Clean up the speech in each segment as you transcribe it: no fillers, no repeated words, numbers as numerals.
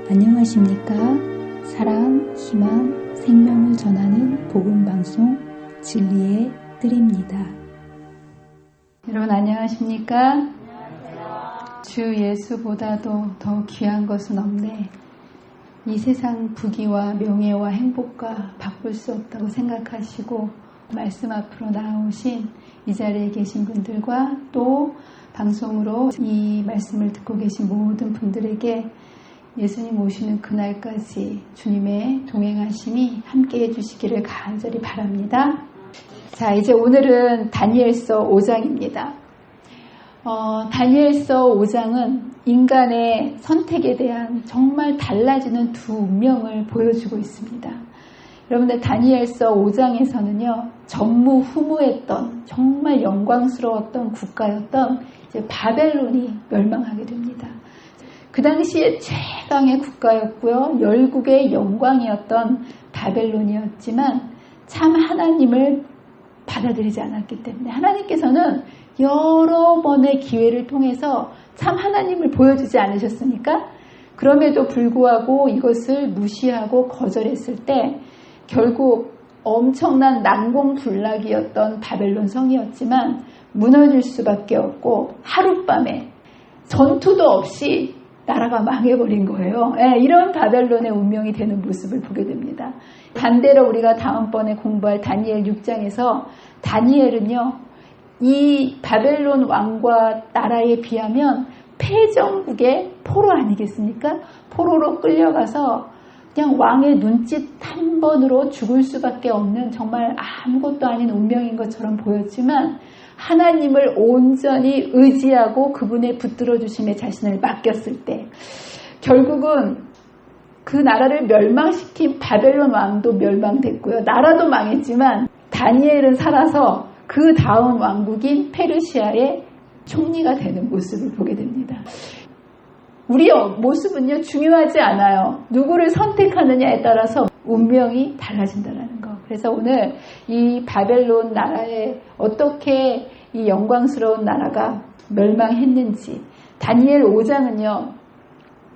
안녕하십니까? 사랑, 희망, 생명을 전하는 복음방송 진리의 뜰입니다. 여러분 안녕하십니까? 주 예수보다도 더 귀한 것은 없네. 이 세상 부귀와 명예와 행복과 바꿀 수 없다고 생각하시고 말씀 앞으로 나오신 이 자리에 계신 분들과 또 방송으로 이 말씀을 듣고 계신 모든 분들에게 예수님 오시는 그날까지 주님의 동행하심이 함께해 주시기를 간절히 바랍니다. 자, 이제 오늘은 다니엘서 5장입니다. 다니엘서 5장은 인간의 선택에 대한 정말 달라지는 두 운명을 보여주고 있습니다. 여러분들 다니엘서 5장에서는요, 전무후무했던 정말 영광스러웠던 국가였던 이제 바벨론이 멸망하게 됩니다. 그 당시에 최강의 국가였고요. 열국의 영광이었던 바벨론이었지만 참 하나님을 받아들이지 않았기 때문에 하나님께서는 여러 번의 기회를 통해서 참 하나님을 보여주지 않으셨습니까? 그럼에도 불구하고 이것을 무시하고 거절했을 때 결국 엄청난 난공불락이었던 바벨론 성이었지만 무너질 수밖에 없고 하룻밤에 전투도 없이 나라가 망해버린 거예요. 이런 바벨론의 운명이 되는 모습을 보게 됩니다. 반대로 우리가 다음번에 공부할 다니엘 6장에서 다니엘은요, 이 바벨론 왕과 나라에 비하면 패정국의 포로 아니겠습니까? 포로로 끌려가서 그냥 왕의 눈짓 한 번으로 죽을 수밖에 없는 정말 아무것도 아닌 운명인 것처럼 보였지만 하나님을 온전히 의지하고 그분의 붙들어 주심에 자신을 맡겼을 때 결국은 그 나라를 멸망시킨 바벨론 왕도 멸망됐고요. 나라도 망했지만 다니엘은 살아서 그 다음 왕국인 페르시아의 총리가 되는 모습을 보게 됩니다. 우리의 모습은요, 중요하지 않아요. 누구를 선택하느냐에 따라서 운명이 달라진다는 거. 그래서 오늘 이 바벨론 나라에 어떻게 이 영광스러운 나라가 멸망했는지 다니엘 5장은요,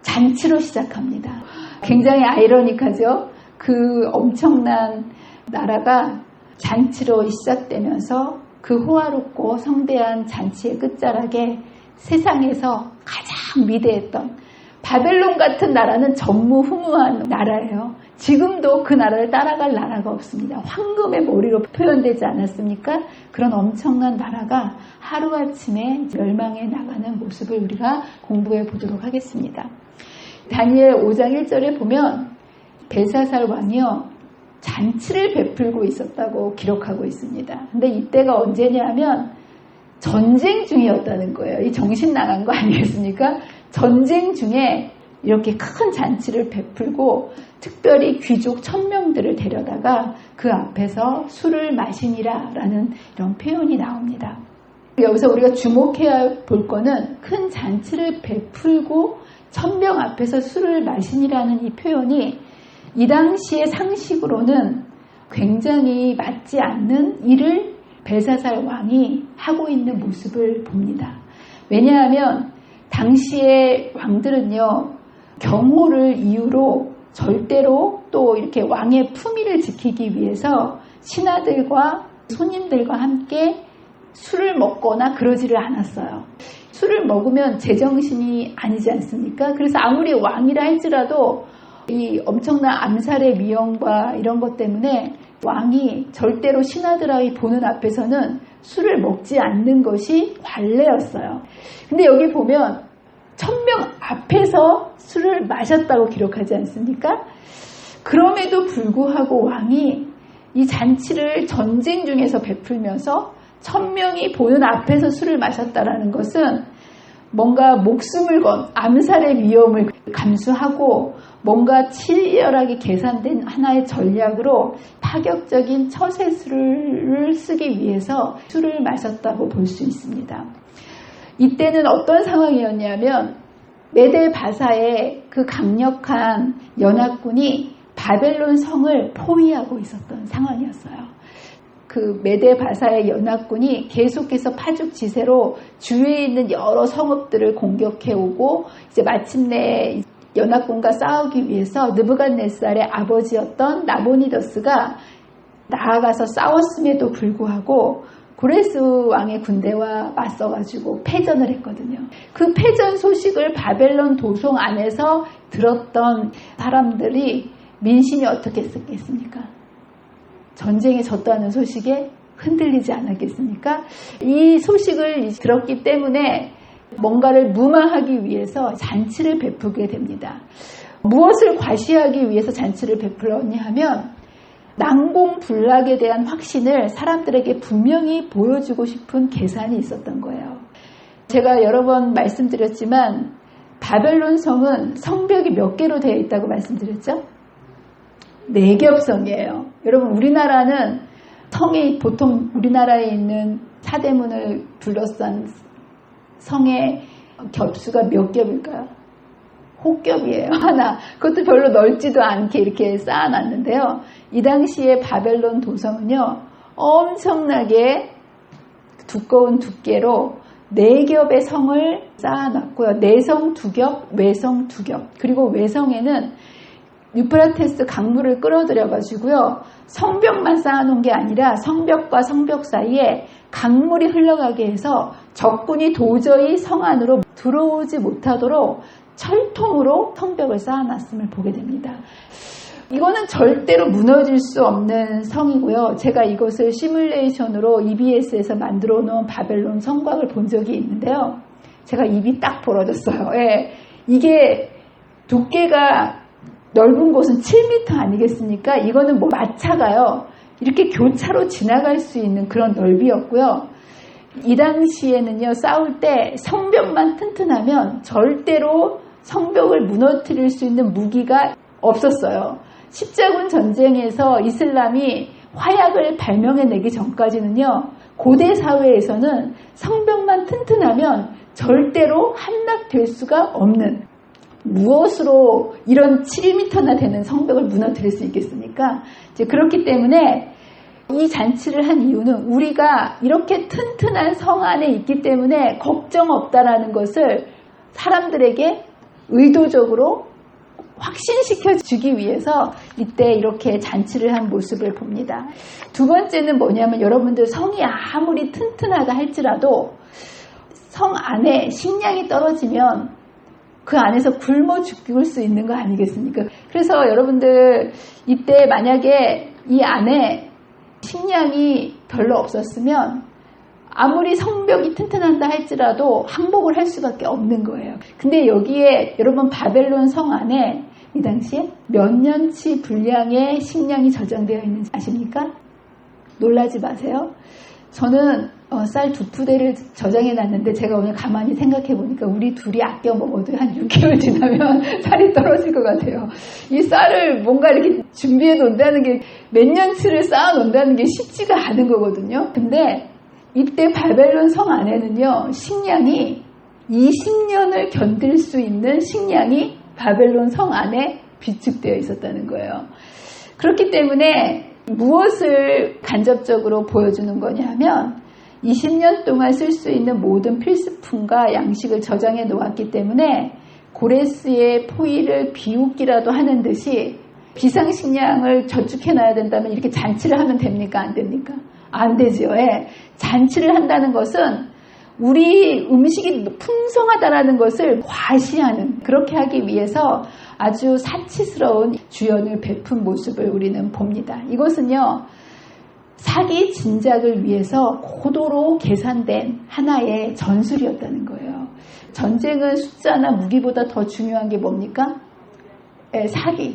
잔치로 시작합니다. 굉장히 아이러니하죠. 그 엄청난 나라가 잔치로 시작되면서 그 호화롭고 성대한 잔치의 끝자락에 세상에서 가장 위대했던 바벨론 같은 나라는 전무후무한 나라예요. 지금도 그 나라를 따라갈 나라가 없습니다. 황금의 머리로 표현되지 않았습니까? 그런 엄청난 나라가 하루아침에 멸망해 나가는 모습을 우리가 공부해 보도록 하겠습니다. 다니엘 5장 1절에 보면 벨사살 왕이요, 잔치를 베풀고 있었다고 기록하고 있습니다. 근데 이때가 언제냐면 전쟁 중이었다는 거예요. 이 정신 나간 거 아니겠습니까? 전쟁 중에 이렇게 큰 잔치를 베풀고 특별히 귀족 1000명들을 데려다가 그 앞에서 술을 마시니라 라는 이런 표현이 나옵니다. 여기서 우리가 주목해야 볼 거는 큰 잔치를 베풀고 1000명 앞에서 술을 마시니라는 이 표현이 이 당시의 상식으로는 굉장히 맞지 않는 일을 벨사살 왕이 하고 있는 모습을 봅니다. 왜냐하면 당시의 왕들은요, 경호를 이유로 절대로 또 이렇게 왕의 품위를 지키기 위해서 신하들과 손님들과 함께 술을 먹거나 그러지를 않았어요. 술을 먹으면 제정신이 아니지 않습니까? 그래서 아무리 왕이라 할지라도 이 엄청난 암살의 위험과 이런 것 때문에 왕이 절대로 신하들의 보는 앞에서는 술을 먹지 않는 것이 관례였어요. 근데 여기 보면 1000명 앞에서 술을 마셨다고 기록하지 않습니까? 그럼에도 불구하고 왕이 이 잔치를 전쟁 중에서 베풀면서 1000명이 보는 앞에서 술을 마셨다라는 것은 뭔가 목숨을 건 암살의 위험을 감수하고 뭔가 치열하게 계산된 하나의 전략으로 파격적인 처세술을 쓰기 위해서 술을 마셨다고 볼 수 있습니다. 이때는 어떤 상황이었냐면 메데 바사의 그 강력한 연합군이 바벨론 성을 포위하고 있었던 상황이었어요. 그 메데 바사의 연합군이 계속해서 파죽지세로 주위에 있는 여러 성읍들을 공격해오고 이제 마침내 연합군과 싸우기 위해서 느부갓네살의 아버지였던 나보니더스가 나아가서 싸웠음에도 불구하고 고레스 왕의 군대와 맞서가지고 패전을 했거든요. 그 패전 소식을 바벨론 도성 안에서 들었던 사람들이 민심이 어떻게 했겠습니까? 전쟁에 졌다는 소식에 흔들리지 않았겠습니까? 이 소식을 들었기 때문에 뭔가를 무마하기 위해서 잔치를 베푸게 됩니다. 무엇을 과시하기 위해서 잔치를 베풀었냐 하면 난공불락에 대한 확신을 사람들에게 분명히 보여주고 싶은 계산이 있었던 거예요. 제가 여러 번 말씀드렸지만 바벨론 성은 성벽이 몇 개로 되어 있다고 말씀드렸죠? 4겹성이에요. 여러분 우리나라는 성이 보통 우리나라에 있는 사대문을 둘러싼 성의 겹수가 몇 겹일까요? 혹겹이에요. 하나. 그것도 별로 넓지도 않게 이렇게 쌓아놨는데요. 이 당시에 바벨론 도성은요. 엄청나게 두꺼운 두께로 4겹의 성을 쌓아놨고요. 내성 2겹, 외성 2겹. 그리고 외성에는 유프라테스 강물을 끌어들여가지고요. 성벽만 쌓아놓은 게 아니라 성벽과 성벽 사이에 강물이 흘러가게 해서 적군이 도저히 성 안으로 들어오지 못하도록 철통으로 성벽을 쌓아놨음을 보게 됩니다. 이거는 절대로 무너질 수 없는 성이고요. 제가 이것을 시뮬레이션으로 EBS에서 만들어 놓은 바벨론 성곽을 본 적이 있는데요. 제가 입이 딱 벌어졌어요. 예. 이게 두께가 넓은 곳은 7m 아니겠습니까? 이거는 뭐 마차가요. 이렇게 교차로 지나갈 수 있는 그런 넓이였고요. 이 당시에는요, 싸울 때 성벽만 튼튼하면 절대로 성벽을 무너뜨릴 수 있는 무기가 없었어요. 십자군 전쟁에서 이슬람이 화약을 발명해내기 전까지는요, 고대 사회에서는 성벽만 튼튼하면 절대로 함락될 수가 없는, 무엇으로 이런 7m나 되는 성벽을 무너뜨릴 수 있겠습니까? 이제 그렇기 때문에 이 잔치를 한 이유는 우리가 이렇게 튼튼한 성 안에 있기 때문에 걱정 없다라는 것을 사람들에게 의도적으로 확신시켜 주기 위해서 이때 이렇게 잔치를 한 모습을 봅니다. 두 번째는 뭐냐면 여러분들 성이 아무리 튼튼하다 할지라도 성 안에 식량이 떨어지면 그 안에서 굶어 죽을 수 있는 거 아니겠습니까? 그래서 여러분들 이때 만약에 이 안에 식량이 별로 없었으면 아무리 성벽이 튼튼한다 할지라도 항복을 할 수밖에 없는 거예요. 근데 여기에 여러분 바벨론 성 안에 이 당시에 몇 년치 분량의 식량이 저장되어 있는지 아십니까? 놀라지 마세요. 저는 쌀 2푸대를 저장해 놨는데 제가 오늘 가만히 생각해 보니까 우리 둘이 아껴 먹어도 한 6개월 지나면 살이 떨어질 것 같아요. 이 쌀을 뭔가 이렇게 준비해 놓는다는 게 몇 년치를 쌓아 놓는다는 게 쉽지가 않은 거거든요. 근데 이때 바벨론 성 안에는요, 식량이 20년을 견딜 수 있는 식량이 바벨론 성 안에 비축되어 있었다는 거예요. 그렇기 때문에 무엇을 간접적으로 보여주는 거냐 하면 20년 동안 쓸 수 있는 모든 필수품과 양식을 저장해 놓았기 때문에 고레스의 포위를 비웃기라도 하는 듯이 비상식량을 저축해 놔야 된다면 이렇게 잔치를 하면 됩니까? 안 됩니까? 안 되죠. 예. 잔치를 한다는 것은 우리 음식이 풍성하다라는 것을 과시하는, 그렇게 하기 위해서 아주 사치스러운 주연을 베푼 모습을 우리는 봅니다. 이것은요, 사기 진작을 위해서 고도로 계산된 하나의 전술이었다는 거예요. 전쟁은 숫자나 무기보다 더 중요한 게 뭡니까?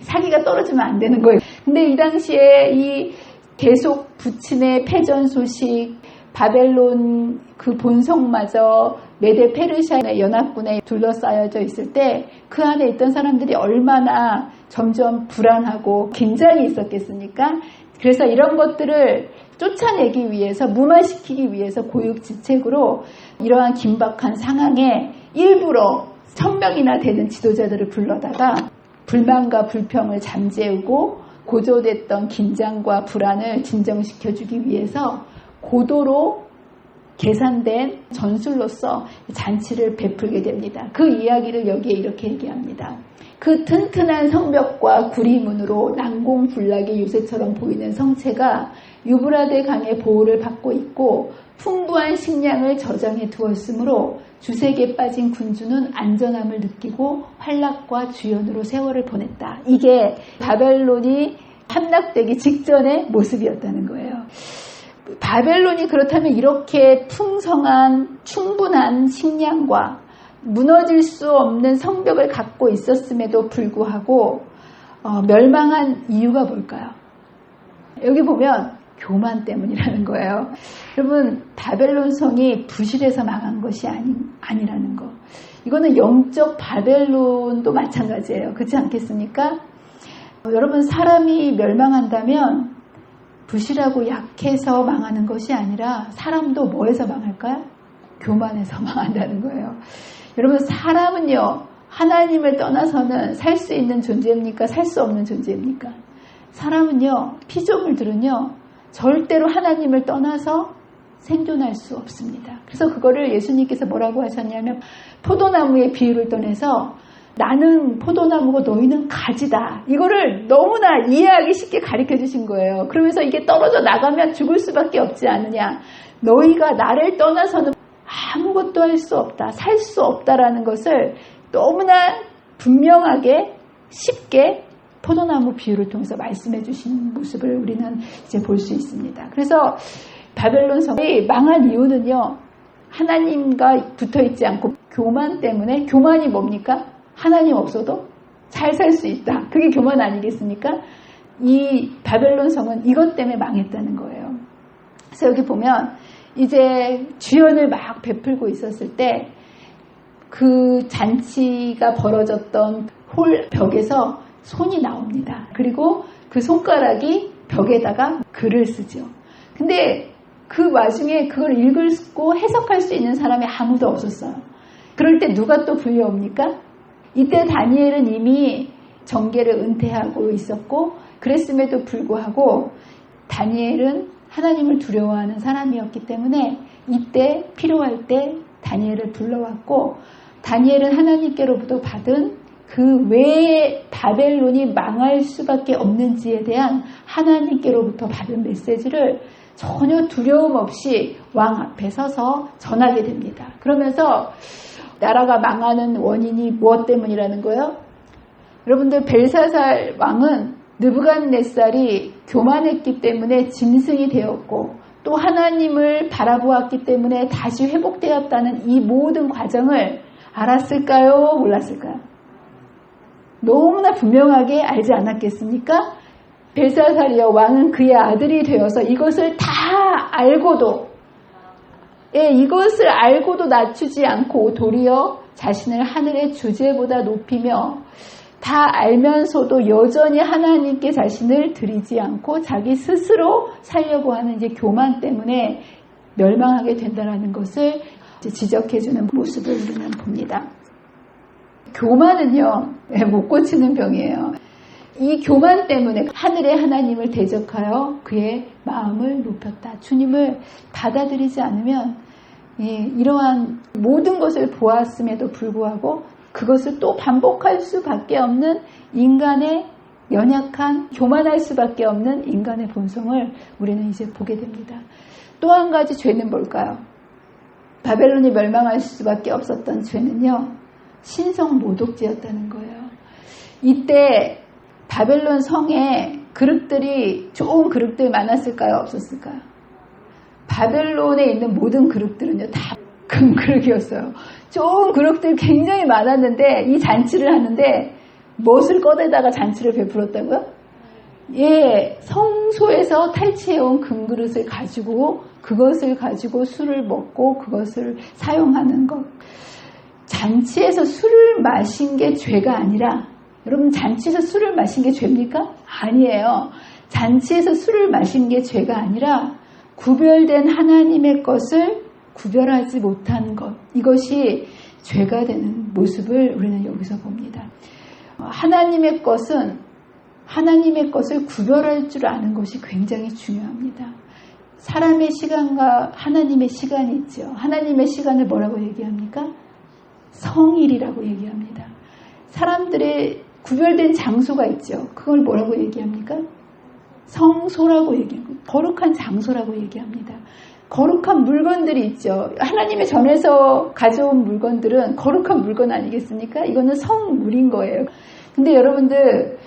사기가 떨어지면 안 되는 거예요. 근데 이 당시에 이 계속 부친의 패전 소식, 바벨론 그 본성마저 메데 페르시아의 연합군에 둘러싸여져 있을 때 그 안에 있던 사람들이 얼마나 점점 불안하고 긴장이 있었겠습니까? 그래서 이런 것들을 쫓아내기 위해서, 무마시키기 위해서 고육지책으로 이러한 긴박한 상황에 일부러 1000명이나 되는 지도자들을 불러다가 불만과 불평을 잠재우고 고조됐던 긴장과 불안을 진정시켜주기 위해서 고도로 계산된 전술로서 잔치를 베풀게 됩니다. 그 이야기를 여기에 이렇게 얘기합니다. 그 튼튼한 성벽과 구리문으로 난공불락의 요새처럼 보이는 성체가 유브라데 강의 보호를 받고 있고 풍부한 식량을 저장해 두었으므로 주색에 빠진 군주는 안전함을 느끼고 환락과 주연으로 세월을 보냈다. 이게 바벨론이 함락되기 직전의 모습이었다는 거예요. 바벨론이 그렇다면 이렇게 풍성한 충분한 식량과 무너질 수 없는 성벽을 갖고 있었음에도 불구하고 멸망한 이유가 뭘까요? 여기 보면 교만 때문이라는 거예요. 여러분, 바벨론 성이 부실해서 망한 것이 아니라는 거. 이거는 영적 바벨론도 마찬가지예요. 그렇지 않겠습니까? 여러분, 사람이 멸망한다면 부실하고 약해서 망하는 것이 아니라 사람도 뭐에서 망할까요? 교만에서 망한다는 거예요. 여러분, 사람은요, 하나님을 떠나서는 살 수 있는 존재입니까? 살 수 없는 존재입니까? 사람은요, 피조물들은요, 절대로 하나님을 떠나서 생존할 수 없습니다. 그래서 그거를 예수님께서 뭐라고 하셨냐면 포도나무의 비유를 떠내서 나는 포도나무고 너희는 가지다. 이거를 너무나 이해하기 쉽게 가르쳐 주신 거예요. 그러면서 이게 떨어져 나가면 죽을 수밖에 없지 않느냐. 너희가 나를 떠나서는 아무것도 할 수 없다. 살 수 없다라는 것을 너무나 분명하게 쉽게 포도나무 비유를 통해서 말씀해 주신 모습을 우리는 이제 볼 수 있습니다. 그래서 바벨론 성이 망한 이유는요. 하나님과 붙어있지 않고 교만 때문에. 교만이 뭡니까? 하나님 없어도 잘 살 수 있다. 그게 교만 아니겠습니까? 이 바벨론 성은 이것 때문에 망했다는 거예요. 그래서 여기 보면 이제 주연을 막 베풀고 있었을 때 그 잔치가 벌어졌던 홀 벽에서 손이 나옵니다. 그리고 그 손가락이 벽에다가 글을 쓰죠. 근데 그 와중에 그걸 읽고 해석할 수 있는 사람이 아무도 없었어요. 그럴 때 누가 또 불려옵니까? 이때 다니엘은 이미 정계를 은퇴하고 있었고 그랬음에도 불구하고 다니엘은 하나님을 두려워하는 사람이었기 때문에 이때 필요할 때 다니엘을 불러왔고 다니엘은 하나님께로부터 받은 그 왜 바벨론이 망할 수밖에 없는지에 대한 하나님께로부터 받은 메시지를 전혀 두려움 없이 왕 앞에 서서 전하게 됩니다. 그러면서 나라가 망하는 원인이 무엇 때문이라는 거예요? 여러분들 벨사살 왕은 느부갓네살이 교만했기 때문에 짐승이 되었고 또 하나님을 바라보았기 때문에 다시 회복되었다는 이 모든 과정을 알았을까요? 몰랐을까요? 너무나 분명하게 알지 않았겠습니까? 벨사살이여 왕은 그의 아들이 되어서 이것을 다 알고도 이것을 알고도 낮추지 않고 도리어 자신을 하늘의 주제보다 높이며 다 알면서도 여전히 하나님께 자신을 드리지 않고 자기 스스로 살려고 하는 이제 교만 때문에 멸망하게 된다는 것을 지적해주는 모습을 우리는 봅니다. 교만은요, 못 고치는 병이에요. 이 교만 때문에 하늘의 하나님을 대적하여 그의 마음을 높였다. 주님을 받아들이지 않으면 이러한 모든 것을 보았음에도 불구하고 그것을 또 반복할 수밖에 없는 인간의 연약한 교만할 수밖에 없는 인간의 본성을 우리는 이제 보게 됩니다. 또 한 가지 죄는 뭘까요? 바벨론이 멸망할 수밖에 없었던 죄는요. 신성 모독죄였다는 거예요. 이때 바벨론 성에 그릇들이 좋은 그릇들 많았을까요? 없었을까요? 바벨론에 있는 모든 그릇들은요. 다 금그릇이었어요. 좋은 그릇들 굉장히 많았는데 이 잔치를 하는데 무엇을 꺼내다가 잔치를 베풀었다고요? 성소에서 탈취해온 금그릇을 가지고 그것을 가지고 술을 먹고 그것을 사용하는 것. 잔치에서 술을 마신 게 죄가 아니라 여러분 잔치에서 술을 마신 게 죄입니까? 아니에요. 잔치에서 술을 마신 게 죄가 아니라 구별된 하나님의 것을 구별하지 못한 것. 이것이 죄가 되는 모습을 우리는 여기서 봅니다. 하나님의 것을 구별할 줄 아는 것이 굉장히 중요합니다. 사람의 시간과 하나님의 시간이 있죠. 하나님의 시간을 뭐라고 얘기합니까? 성일이라고 얘기합니다. 사람들의 구별된 장소가 있죠. 그걸 뭐라고 얘기합니까? 성소라고 얘기합니다. 거룩한 장소라고 얘기합니다. 거룩한 물건들이 있죠. 하나님의 전에서 가져온 물건들은 거룩한 물건 아니겠습니까? 이거는 성물인 거예요. 근데 여러분들,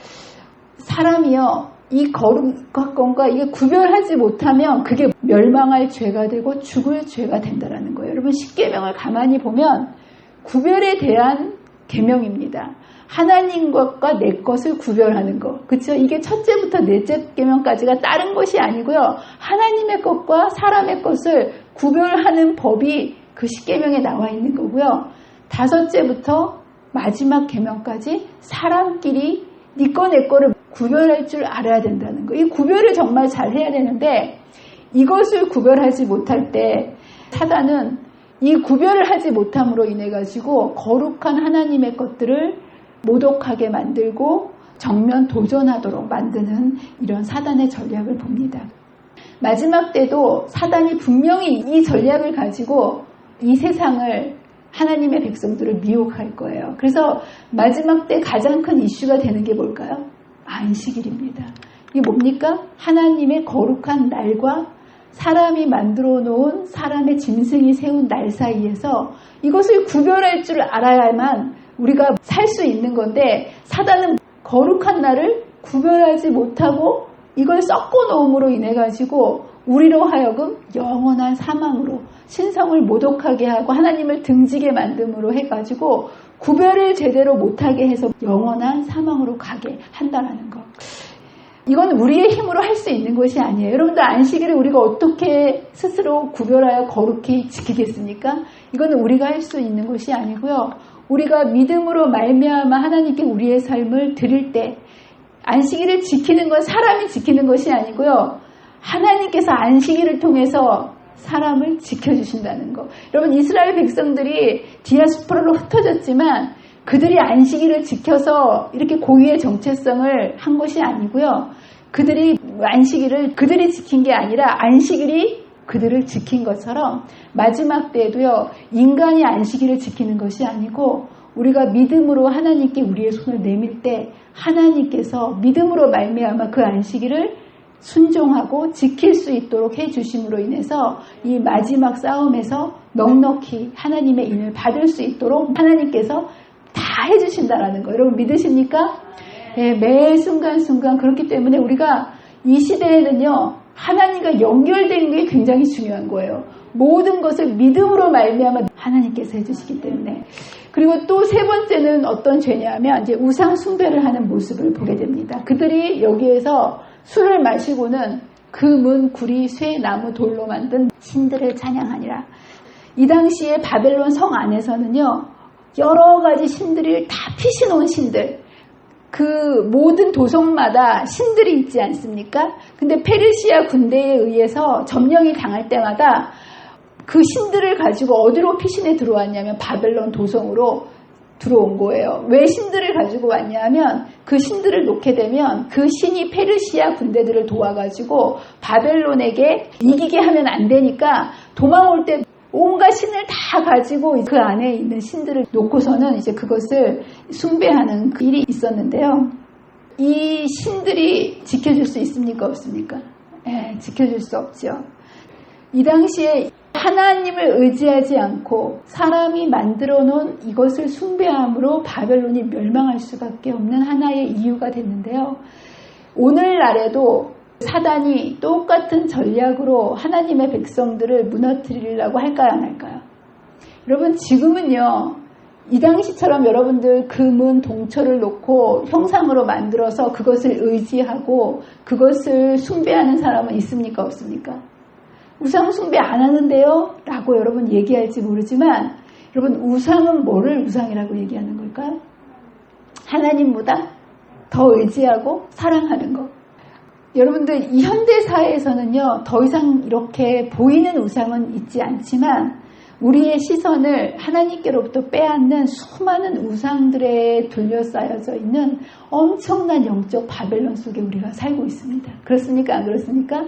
사람이요, 이 거룩함과 이게 구별하지 못하면 그게 멸망할 죄가 되고 죽을 죄가 된다라는 거예요. 여러분, 십계명을 가만히 보면 구별에 대한 계명입니다. 하나님 것과 내 것을 구별하는 것. 그렇죠? 이게 첫째부터 넷째 계명까지가 다른 것이 아니고요. 하나님의 것과 사람의 것을 구별하는 법이 그 십계명에 나와 있는 거고요. 다섯째부터 마지막 계명까지 사람끼리 네 거 내 거를 구별할 줄 알아야 된다는 거. 이 구별을 정말 잘 해야 되는데 이것을 구별하지 못할 때 사단은 이 구별을 하지 못함으로 인해 가지고 거룩한 하나님의 것들을 모독하게 만들고 정면 도전하도록 만드는 이런 사단의 전략을 봅니다. 마지막 때도 사단이 분명히 이 전략을 가지고 이 세상을 하나님의 백성들을 미혹할 거예요. 그래서 마지막 때 가장 큰 이슈가 되는 게 뭘까요? 안식일입니다. 이게 뭡니까? 하나님의 거룩한 날과 사람이 만들어 놓은 사람의 짐승이 세운 날 사이에서 이것을 구별할 줄 알아야만 우리가 살 수 있는 건데 사단은 거룩한 날을 구별하지 못하고 이걸 섞어 놓음으로 인해 가지고 우리로 하여금 영원한 사망으로 신성을 모독하게 하고 하나님을 등지게 만듦으로 해가지고 구별을 제대로 못하게 해서 영원한 사망으로 가게 한다라는 것. 이건 우리의 힘으로 할 수 있는 것이 아니에요. 여러분들, 안식일을 우리가 어떻게 스스로 구별하여 거룩히 지키겠습니까? 이거는 우리가 할 수 있는 것이 아니고요. 우리가 믿음으로 말미암아 하나님께 우리의 삶을 드릴 때 안식일을 지키는 건 사람이 지키는 것이 아니고요. 하나님께서 안식일을 통해서 사람을 지켜주신다는 거. 여러분, 이스라엘 백성들이 디아스포라로 흩어졌지만 그들이 안식일을 지켜서 이렇게 고유의 정체성을 한 것이 아니고요. 그들이 안식일을 그들이 지킨 게 아니라 안식일이 그들을 지킨 것처럼 마지막 때에도요, 인간이 안식일을 지키는 것이 아니고 우리가 믿음으로 하나님께 우리의 손을 내밀 때 하나님께서 믿음으로 말미암아 그 안식일을 순종하고 지킬 수 있도록 해주심으로 인해서 이 마지막 싸움에서 넉넉히 하나님의 인을 받을 수 있도록 하나님께서 다 해주신다라는 거. 여러분, 믿으십니까? 네, 매 순간순간. 그렇기 때문에 우리가 이 시대에는요, 하나님과 연결되는 게 굉장히 중요한 거예요. 모든 것을 믿음으로 말미암아 하나님께서 해주시기 때문에. 그리고 또 세 번째는 어떤 죄냐면 이제 우상 숭배를 하는 모습을 보게 됩니다. 그들이 여기에서 술을 마시고는 금은, 구리, 쇠, 나무, 돌로 만든 신들을 찬양하니라. 이 당시에 바벨론 성 안에서는요, 여러 가지 신들을 다 피시놓은 신들, 그 모든 도성마다 신들이 있지 않습니까? 근데 페르시아 군대에 의해서 점령이 당할 때마다 그 신들을 가지고 어디로 피신해 들어왔냐면 바벨론 도성으로 들어온 거예요. 왜 신들을 가지고 왔냐면 그 신들을 놓게 되면 그 신이 페르시아 군대들을 도와가지고 바벨론에게 이기게 하면 안 되니까 도망올 때 온갖 신을 다 가지고 그 안에 있는 신들을 놓고서는 이제 그것을 숭배하는 그 일이 있었는데요. 이 신들이 지켜줄 수 있습니까? 없습니까? 네, 지켜줄 수 없죠. 이 당시에 하나님을 의지하지 않고 사람이 만들어 놓은 이것을 숭배함으로 바벨론이 멸망할 수밖에 없는 하나의 이유가 됐는데요. 오늘날에도 사단이 똑같은 전략으로 하나님의 백성들을 무너뜨리려고 할까요, 안 할까요? 여러분, 지금은요, 이 당시처럼 여러분들 금은, 동철을 놓고 형상으로 만들어서 그것을 의지하고 그것을 숭배하는 사람은 있습니까, 없습니까? 우상 숭배 안 하는데요? 라고 여러분 얘기할지 모르지만, 여러분, 우상은 뭐를 우상이라고 얘기하는 걸까요? 하나님보다 더 의지하고 사랑하는 것. 여러분들, 이 현대사회에서는요, 더 이상 이렇게 보이는 우상은 있지 않지만 우리의 시선을 하나님께로부터 빼앗는 수많은 우상들에 둘러싸여져 있는 엄청난 영적 바벨론 속에 우리가 살고 있습니다. 그렇습니까? 안 그렇습니까?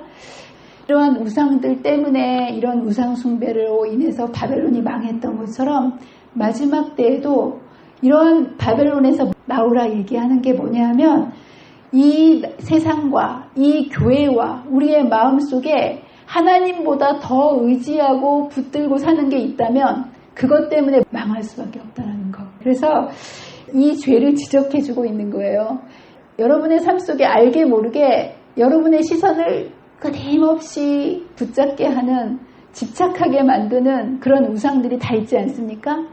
이러한 우상들 때문에 이런 우상 숭배로 인해서 바벨론이 망했던 것처럼 마지막 때에도 이런 바벨론에서 나오라 얘기하는 게 뭐냐면 이 세상과 이 교회와 우리의 마음속에 하나님보다 더 의지하고 붙들고 사는 게 있다면 그것 때문에 망할 수밖에 없다는 거. 그래서 이 죄를 지적해주고 있는 거예요. 여러분의 삶 속에 알게 모르게 여러분의 시선을 끊임없이 붙잡게 하는, 집착하게 만드는 그런 우상들이 다 있지 않습니까?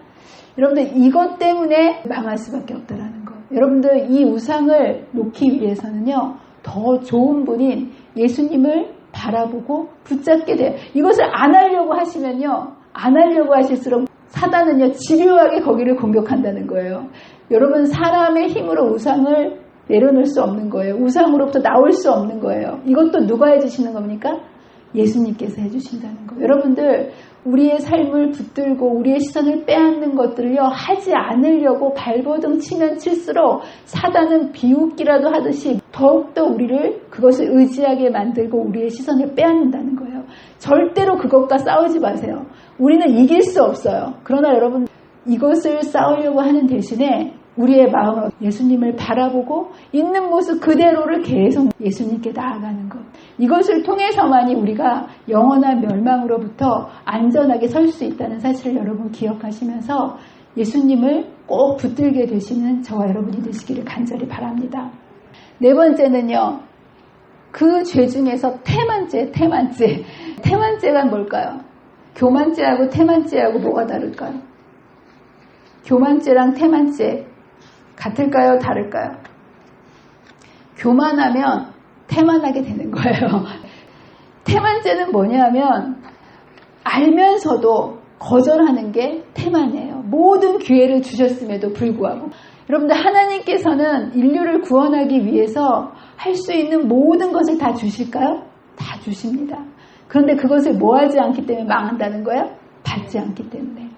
여러분들 이것 때문에 망할 수밖에 없다는 거. 여러분들 이 우상을 놓기 위해서는요, 더 좋은 분인 예수님을 바라보고 붙잡게 돼요. 이것을 안 하려고 하시면요, 안 하려고 하실수록 사단은요, 집요하게 거기를 공격한다는 거예요. 여러분, 사람의 힘으로 우상을 내려놓을 수 없는 거예요. 우상으로부터 나올 수 없는 거예요. 이것도 누가 해주시는 겁니까? 예수님께서 해주신다는 거예요. 여러분들, 우리의 삶을 붙들고 우리의 시선을 빼앗는 것들을요, 하지 않으려고 발버둥 치면 칠수록 사단은 비웃기라도 하듯이 더욱더 우리를 그것을 의지하게 만들고 우리의 시선을 빼앗는다는 거예요. 절대로 그것과 싸우지 마세요. 우리는 이길 수 없어요. 그러나 여러분, 이것을 싸우려고 하는 대신에 우리의 마음으로 예수님을 바라보고 있는 모습 그대로를 계속 예수님께 나아가는 것. 이것을 통해서만이 우리가 영원한 멸망으로부터 안전하게 설 수 있다는 사실을 여러분 기억하시면서 예수님을 꼭 붙들게 되시는 저와 여러분이 되시기를 간절히 바랍니다. 네 번째는요. 그 죄 중에서 태만죄가 뭘까요? 교만죄하고 태만죄하고 뭐가 다를까요? 교만죄랑 태만죄 같을까요? 다를까요? 교만하면 태만하게 되는 거예요. 태만죄는 뭐냐면 알면서도 거절하는 게 태만이에요. 모든 기회를 주셨음에도 불구하고. 여러분들, 하나님께서는 인류를 구원하기 위해서 할 수 있는 모든 것을 다 주실까요? 다 주십니다. 그런데 그것을 뭐하지 않기 때문에 망한다는 거예요? 받지 않기 때문에.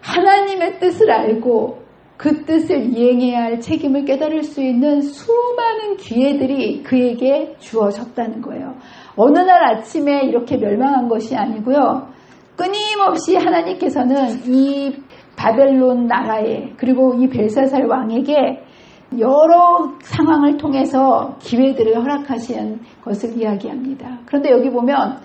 하나님의 뜻을 알고 그 뜻을 이행해야 할 책임을 깨달을 수 있는 수많은 기회들이 그에게 주어졌다는 거예요. 어느 날 아침에 이렇게 멸망한 것이 아니고요. 끊임없이 하나님께서는 이 바벨론 나라에, 그리고 이 벨사살 왕에게 여러 상황을 통해서 기회들을 허락하신 것을 이야기합니다. 그런데 여기 보면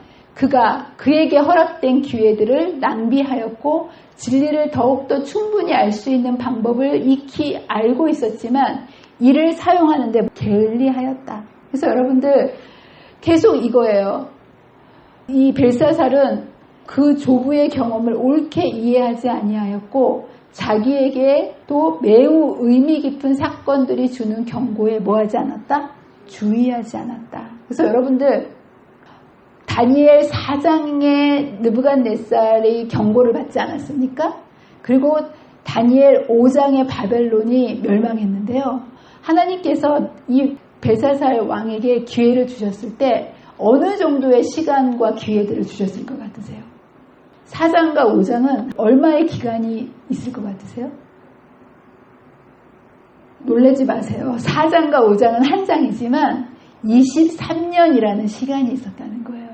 그에게 허락된 기회들을 낭비하였고 진리를 더욱더 충분히 알 수 있는 방법을 익히 알고 있었지만 이를 사용하는데 게을리하였다. 그래서 여러분들, 계속 이거예요. 이 벨사살은 그 조부의 경험을 옳게 이해하지 아니하였고 자기에게 또 매우 의미 깊은 사건들이 주는 경고에 뭐하지 않았다? 주의하지 않았다. 그래서 여러분들, 다니엘 4장에 느부갓네살이 경고를 받지 않았습니까? 그리고 다니엘 5장에 바벨론이 멸망했는데요. 하나님께서 이 벨사살 왕에게 기회를 주셨을 때 어느 정도의 시간과 기회들을 주셨을 것 같으세요? 4장과 5장은 얼마의 기간이 있을 것 같으세요? 놀라지 마세요. 4장과 5장은 한 장이지만 23년이라는 시간이 있었다는 거예요.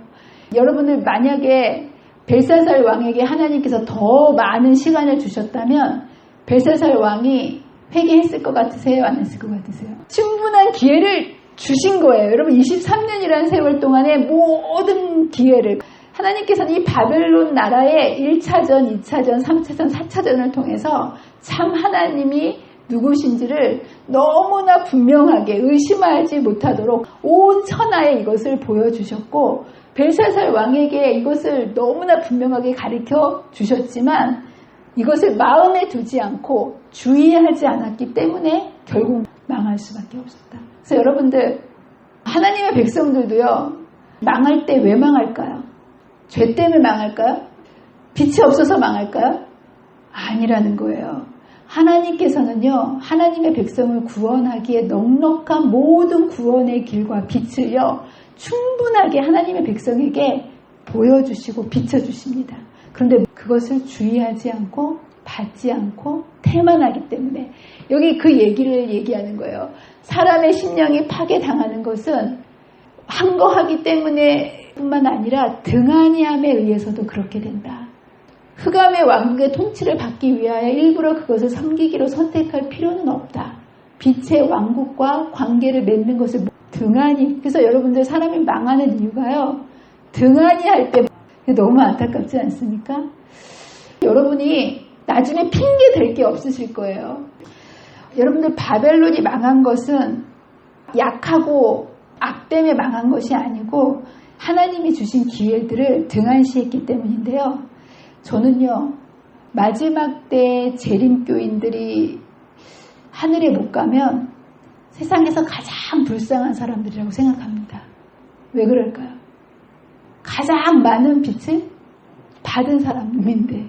여러분들, 만약에 벨사살 왕에게 하나님께서 더 많은 시간을 주셨다면 벨사살 왕이 회개했을 것 같으세요? 안 했을 것 같으세요? 충분한 기회를 주신 거예요. 여러분, 23년이라는 세월 동안에 모든 기회를 하나님께서는 이 바벨론 나라의 1차전, 2차전, 3차전, 4차전을 통해서 참 하나님이 누구신지를 너무나 분명하게 의심하지 못하도록 온 천하에 이것을 보여주셨고 벨사살 왕에게 이것을 너무나 분명하게 가르쳐 주셨지만 이것을 마음에 두지 않고 주의하지 않았기 때문에 결국 망할 수밖에 없었다. 그래서 여러분들, 하나님의 백성들도요, 망할 때 왜 망할까요? 죄 때문에 망할까요? 빛이 없어서 망할까요? 아니라는 거예요. 하나님께서는요, 하나님의 백성을 구원하기에 넉넉한 모든 구원의 길과 빛을요, 충분하게 하나님의 백성에게 보여주시고 비춰주십니다. 그런데 그것을 주의하지 않고 받지 않고 태만하기 때문에 여기 그 얘기를 얘기하는 거예요. 사람의 심령이 파괴당하는 것은 항거하기 때문에 뿐만 아니라 등한히함에 의해서도 그렇게 된다. 흑암의 왕국의 통치를 받기 위하여 일부러 그것을 섬기기로 선택할 필요는 없다. 빛의 왕국과 관계를 맺는 것을 등한히, 그래서 여러분들 사람이 망하는 이유가요, 등한히 할 때 너무 안타깝지 않습니까? 여러분이 나중에 핑계 댈 게 없으실 거예요. 여러분들 바벨론이 망한 것은 약하고 악 때문에 망한 것이 아니고 하나님이 주신 기회들을 등한시했기 때문인데요. 저는요, 마지막 때 재림교인들이 하늘에 못 가면 세상에서 가장 불쌍한 사람들이라고 생각합니다. 왜 그럴까요? 가장 많은 빛을 받은 사람인데,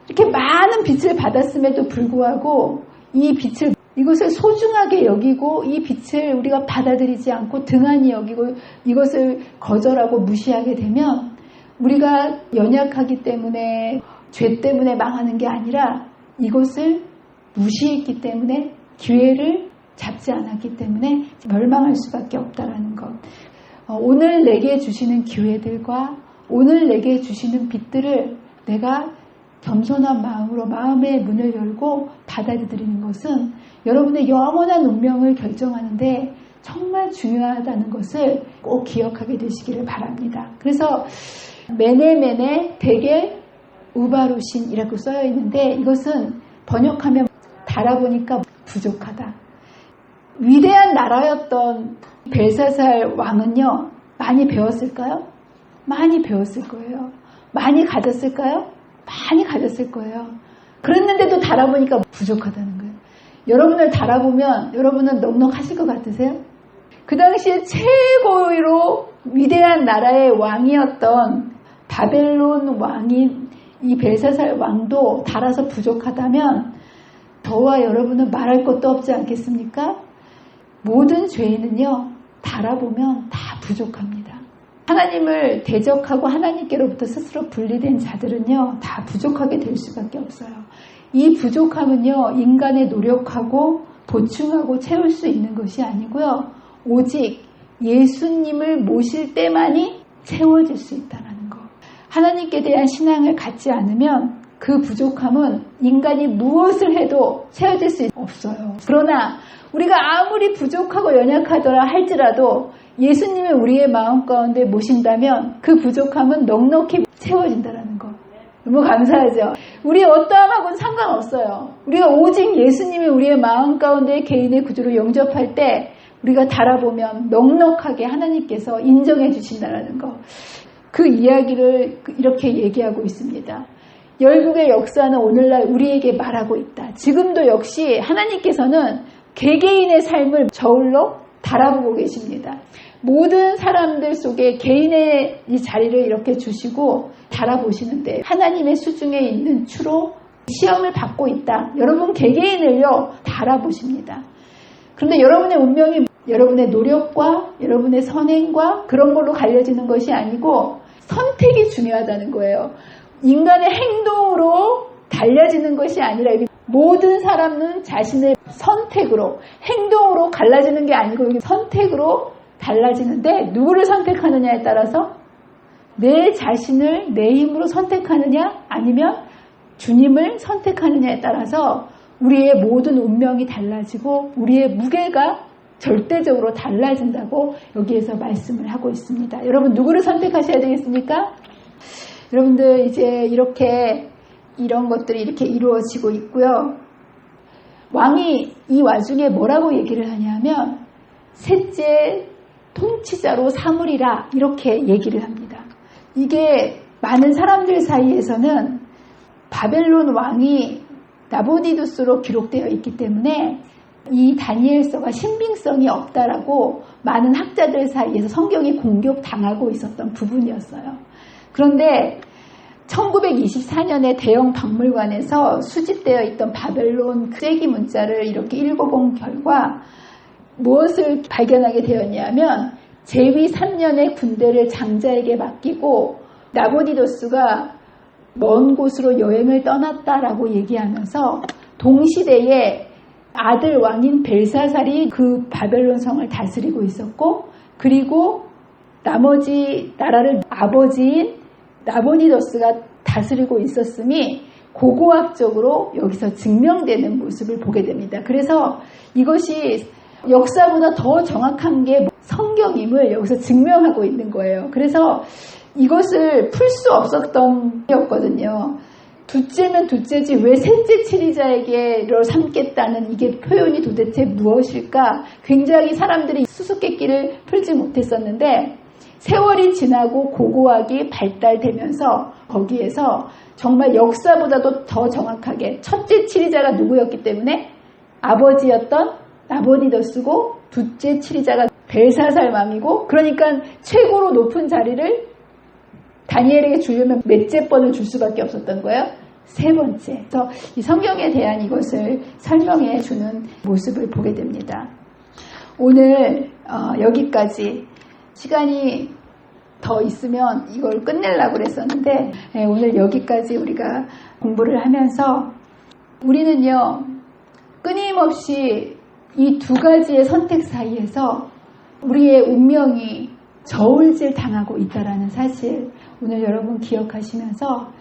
이렇게 많은 빛을 받았음에도 불구하고 이 빛을, 이것을 소중하게 여기고 이 빛을 우리가 받아들이지 않고 등한히 여기고 이것을 거절하고 무시하게 되면 우리가 연약하기 때문에, 죄 때문에 망하는 게 아니라 이것을 무시했기 때문에, 기회를 잡지 않았기 때문에 멸망할 수밖에 없다라는 것. 오늘 내게 주시는 기회들과 오늘 내게 주시는 빛들을 내가 겸손한 마음으로 마음의 문을 열고 받아들이는 것은 여러분의 영원한 운명을 결정하는데 정말 중요하다는 것을 꼭 기억하게 되시기를 바랍니다. 그래서 메네메네 데게 우바루신이라고 써여 있는데, 이것은 번역하면 달아보니까 부족하다. 위대한 나라였던 벨사살 왕은요, 많이 배웠을까요? 많이 배웠을 거예요. 많이 가졌을까요? 많이 가졌을 거예요. 그랬는데도 달아보니까 부족하다는 거예요. 여러분을 달아보면 여러분은 넉넉하실 것 같으세요? 그 당시에 최고로 위대한 나라의 왕이었던 바벨론 왕인 이 벨사살 왕도 달아서 부족하다면 저와 여러분은 말할 것도 없지 않겠습니까? 모든 죄인은요, 달아보면 다 부족합니다. 하나님을 대적하고 하나님께로부터 스스로 분리된 자들은요, 다 부족하게 될 수밖에 없어요. 이 부족함은요, 인간의 노력하고 보충하고 채울 수 있는 것이 아니고요, 오직 예수님을 모실 때만이 채워질 수 있다는 것. 하나님께 대한 신앙을 갖지 않으면 그 부족함은 인간이 무엇을 해도 채워질 수 없어요. 그러나 우리가 아무리 부족하고 연약하더라 할지라도 예수님을 우리의 마음 가운데 모신다면 그 부족함은 넉넉히 채워진다는 거. 너무 감사하죠. 우리 어떠함하고는 상관없어요. 우리가 오직 예수님이 우리의 마음 가운데 개인의 구주로 영접할 때 우리가 달아보면 넉넉하게 하나님께서 인정해 주신다는 거. 그 이야기를 이렇게 얘기하고 있습니다. 열국의 역사는 오늘날 우리에게 말하고 있다. 지금도 역시 하나님께서는 개개인의 삶을 저울로 달아보고 계십니다. 모든 사람들 속에 개인의 이 자리를 이렇게 주시고 달아보시는데 하나님의 수중에 있는 추로 시험을 받고 있다. 여러분 개개인을요 달아보십니다. 그런데 여러분의 운명이 여러분의 노력과 여러분의 선행과 그런 걸로 갈려지는 것이 아니고 선택이 중요하다는 거예요. 인간의 행동으로 달라지는 것이 아니라 모든 사람은 자신의 선택으로, 행동으로 갈라지는 게 아니고 선택으로 달라지는데 누구를 선택하느냐에 따라서 내 자신을 내 힘으로 선택하느냐 아니면 주님을 선택하느냐에 따라서 우리의 모든 운명이 달라지고 우리의 무게가 절대적으로 달라진다고 여기에서 말씀을 하고 있습니다. 여러분 누구를 선택하셔야 되겠습니까? 여러분들 이제 이렇게 이런 것들이 이렇게 이루어지고 있고요. 왕이 이 와중에 뭐라고 얘기를 하냐면 셋째 통치자로 삼으리라 이렇게 얘기를 합니다. 이게 많은 사람들 사이에서는 바벨론 왕이 나보디두스로 기록되어 있기 때문에 이 다니엘서가 신빙성이 없다라고 많은 학자들 사이에서 성경이 공격당하고 있었던 부분이었어요. 그런데 1924년에 대형 박물관에서 수집되어 있던 바벨론 쐐기 문자를 이렇게 읽어본 결과 무엇을 발견하게 되었냐면 제위 3년의 군대를 장자에게 맡기고 나보디도스가 먼 곳으로 여행을 떠났다라고 얘기하면서 동시대에 아들 왕인 벨사살이 그 바벨론 성을 다스리고 있었고 그리고 나머지 나라를 아버지인 나보니더스가 다스리고 있었음이 고고학적으로 여기서 증명되는 모습을 보게 됩니다. 그래서 이것이 역사보다 더 정확한 게 성경임을 여기서 증명하고 있는 거예요. 그래서 이것을 풀 수 없었던 일이었거든요. 둘째면 둘째지 왜 셋째 치리자에게를 삼겠다는 이게 표현이 도대체 무엇일까? 굉장히 사람들이 수수께끼를 풀지 못했었는데 세월이 지나고 고고학이 발달되면서 거기에서 정말 역사보다도 더 정확하게 첫째 치리자가 누구였기 때문에 아버지였던 나보니더스고 둘째 치리자가 벨사살맘이고 그러니까 최고로 높은 자리를 다니엘에게 주려면 몇째 번을 줄 수밖에 없었던 거예요? 세 번째. 그래서 이 성경에 대한 이것을 설명해 주는 모습을 보게 됩니다. 오늘 여기까지 시간이 더 있으면 이걸 끝내려고 그랬었는데 오늘 여기까지 우리가 공부를 하면서 우리는요 끊임없이 이 두 가지의 선택 사이에서 우리의 운명이 저울질 당하고 있다라는 사실 오늘 여러분 기억하시면서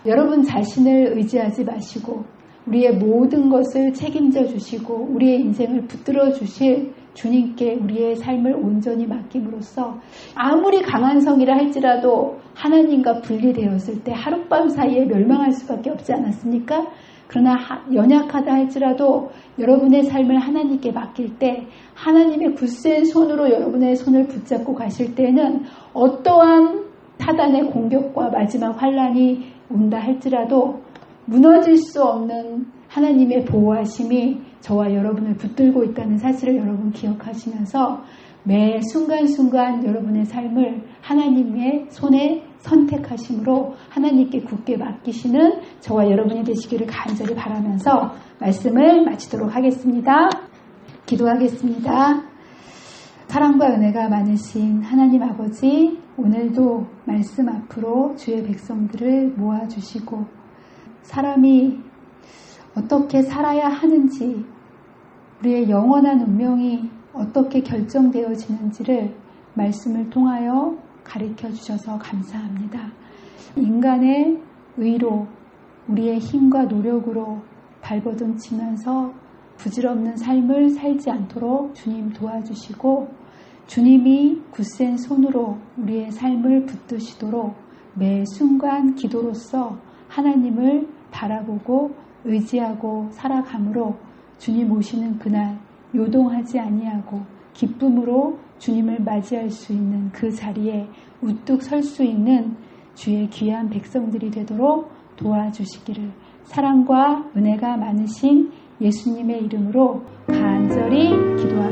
여러분 자신을 의지하지 마시고 우리의 모든 것을 책임져 주시고 우리의 인생을 붙들어 주실 주님께 우리의 삶을 온전히 맡김으로써 아무리 강한 성이라 할지라도 하나님과 분리되었을 때 하룻밤 사이에 멸망할 수밖에 없지 않았습니까? 그러나 연약하다 할지라도 여러분의 삶을 하나님께 맡길 때 하나님의 굳센 손으로 여러분의 손을 붙잡고 가실 때는 어떠한 사단의 공격과 마지막 환난이 온다 할지라도 무너질 수 없는 하나님의 보호하심이 저와 여러분을 붙들고 있다는 사실을 여러분 기억하시면서 매 순간순간 여러분의 삶을 하나님의 손에 선택하심으로 하나님께 굳게 맡기시는 저와 여러분이 되시기를 간절히 바라면서 말씀을 마치도록 하겠습니다. 기도하겠습니다. 사랑과 은혜가 많으신 하나님 아버지, 오늘도 말씀 앞으로 주의 백성들을 모아주시고 사람이 어떻게 살아야 하는지, 우리의 영원한 운명이 어떻게 결정되어지는지를 말씀을 통하여 가르쳐 주셔서 감사합니다. 인간의 의로, 우리의 힘과 노력으로 발버둥치면서 부질없는 삶을 살지 않도록 주님 도와주시고 주님이 굳센 손으로 우리의 삶을 붙드시도록 매 순간 기도로서 하나님을 바라보고 의지하고 살아감으로 주님 오시는 그날 요동하지 아니하고 기쁨으로 주님을 맞이할 수 있는 그 자리에 우뚝 설 수 있는 주의 귀한 백성들이 되도록 도와주시기를 사랑과 은혜가 많으신 예수님의 이름으로 간절히 기도합니다.